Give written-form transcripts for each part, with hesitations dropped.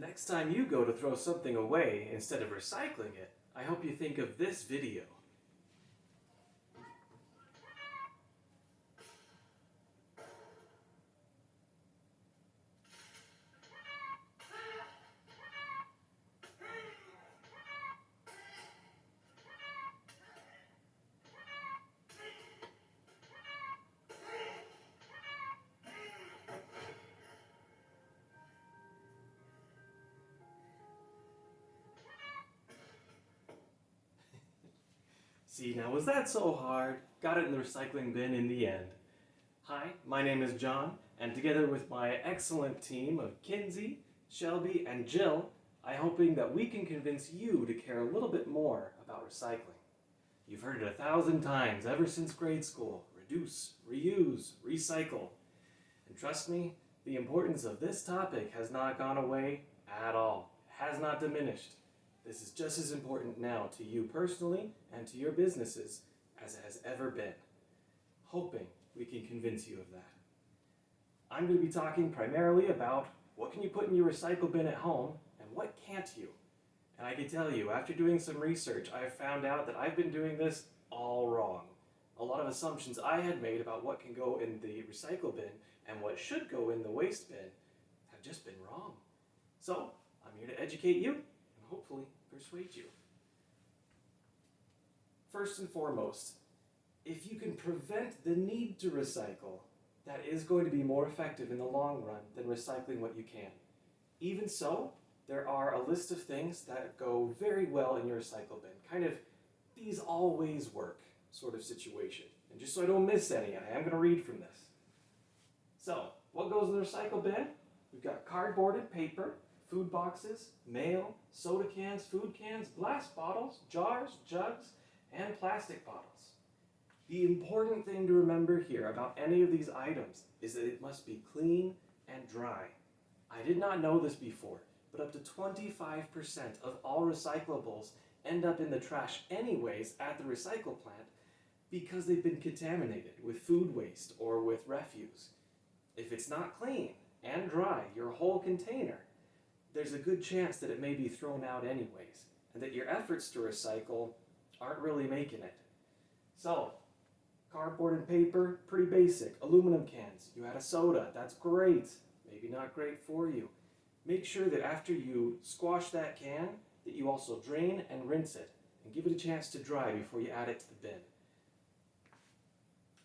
next time you go to throw something away instead of recycling it, I hope you think of this video. See, now was that so hard? Got it in the recycling bin in the end. Hi, my name is John, and together with my excellent team of Kinsey, Shelby, and Jill, I'm hoping that we can convince you to care a little bit more about recycling. You've heard it 1,000 times ever since grade school. Reduce, reuse, recycle. And trust me, the importance of this topic has not gone away at all. It has not diminished. This is just as important now to you personally and to your businesses as it has ever been. Hoping we can convince you of that. I'm going to be talking primarily about what can you put in your recycle bin at home and what can't you. And I can tell you, after doing some research, I've found out that I've been doing this all wrong. A lot of assumptions I had made about what can go in the recycle bin and what should go in the waste bin have just been wrong. So, I'm here to educate you and hopefully persuade you. First and foremost, if you can prevent the need to recycle, that is going to be more effective in the long run than recycling what you can. Even so, there are a list of things that go very well in your recycle bin. Kind of, these always work sort of situation. And just so I don't miss any, I am going to read from this. So, what goes in the recycle bin? We've got cardboard and paper, food boxes, mail, soda cans, food cans, glass bottles, jars, jugs, and plastic bottles. The important thing to remember here about any of these items is that it must be clean and dry. I did not know this before, but up to 25% of all recyclables end up in the trash anyways at the recycle plant because they've been contaminated with food waste or with refuse. If it's not clean and dry, your whole container, there's a good chance that it may be thrown out anyways, and that your efforts to recycle aren't really making it. So, cardboard and paper, pretty basic. Aluminum cans, you had a soda, that's great. Maybe not great for you. Make sure that after you squash that can, that you also drain and rinse it, and give it a chance to dry before you add it to the bin.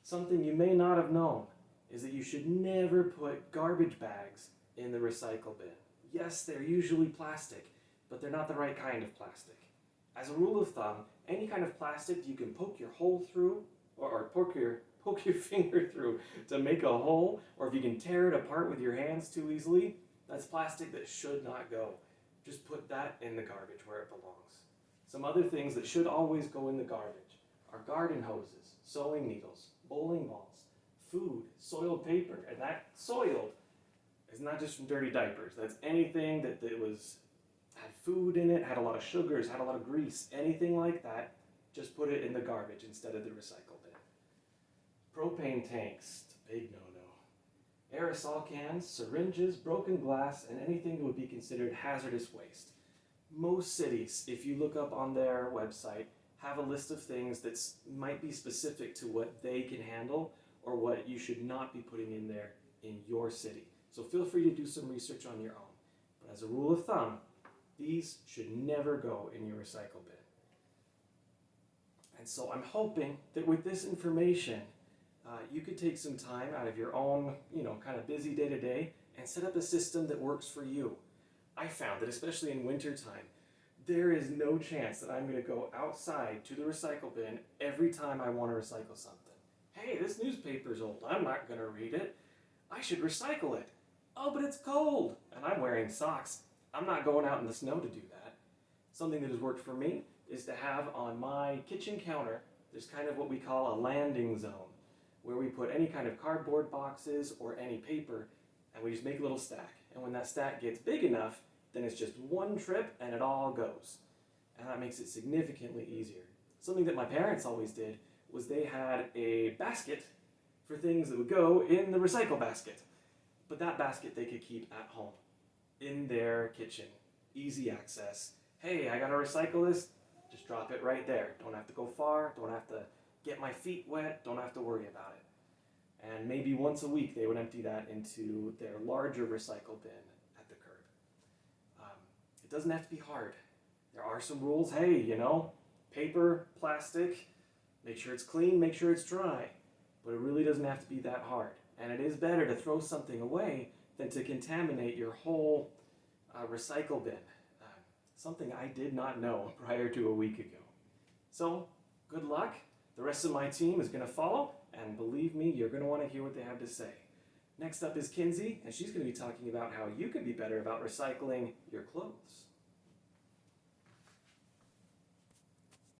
Something you may not have known is that you should never put garbage bags in the recycle bin. Yes, they're usually plastic, but they're not the right kind of plastic. As a rule of thumb, any kind of plastic you can poke your hole through, or poke your finger through to make a hole, or if you can tear it apart with your hands too easily, that's plastic that should not go. Just put that in the garbage where it belongs. Some other things that should always go in the garbage are garden hoses, sewing needles, bowling balls, food, soiled paper, and that soiled is not just from dirty diapers. That's anything that had food in it, had a lot of sugars, had a lot of grease, anything like that, just put it in the garbage instead of the recycle bin. Propane tanks, big no-no. Aerosol cans, syringes, broken glass, and anything that would be considered hazardous waste. Most cities, if you look up on their website, have a list of things that might be specific to what they can handle or what you should not be putting in there in your city. So feel free to do some research on your own. But as a rule of thumb, these should never go in your recycle bin. And so I'm hoping that with this information, you could take some time out of your own, kind of busy day-to-day and set up a system that works for you. I found that especially in wintertime, there is no chance that I'm going to go outside to the recycle bin every time I want to recycle something. Hey, this newspaper's old. I'm not going to read it. I should recycle it. Oh, but it's cold, and I'm wearing socks. I'm not going out in the snow to do that. Something that has worked for me is to have on my kitchen counter, there's kind of what we call a landing zone, where we put any kind of cardboard boxes or any paper, and we just make a little stack. And when that stack gets big enough, then it's just one trip and it all goes. And that makes it significantly easier. Something that my parents always did was they had a basket for things that would go in the recycle basket. But that basket they could keep at home. in their kitchen. Easy access. Hey, I gotta recycle this. Just drop it right there. Don't have to go far. Don't have to get my feet wet. Don't have to worry about it. And maybe once a week they would empty that into their larger recycle bin at the curb. It doesn't have to be hard. There are some rules. Hey, paper, plastic, make sure it's clean, make sure it's dry. But it really doesn't have to be that hard. And it is better to throw something away than to contaminate your whole recycle bin. Something I did not know prior to a week ago. So, good luck. The rest of my team is going to follow, and believe me, you're going to want to hear what they have to say. Next up is Kinsey, and she's going to be talking about how you can be better about recycling your clothes.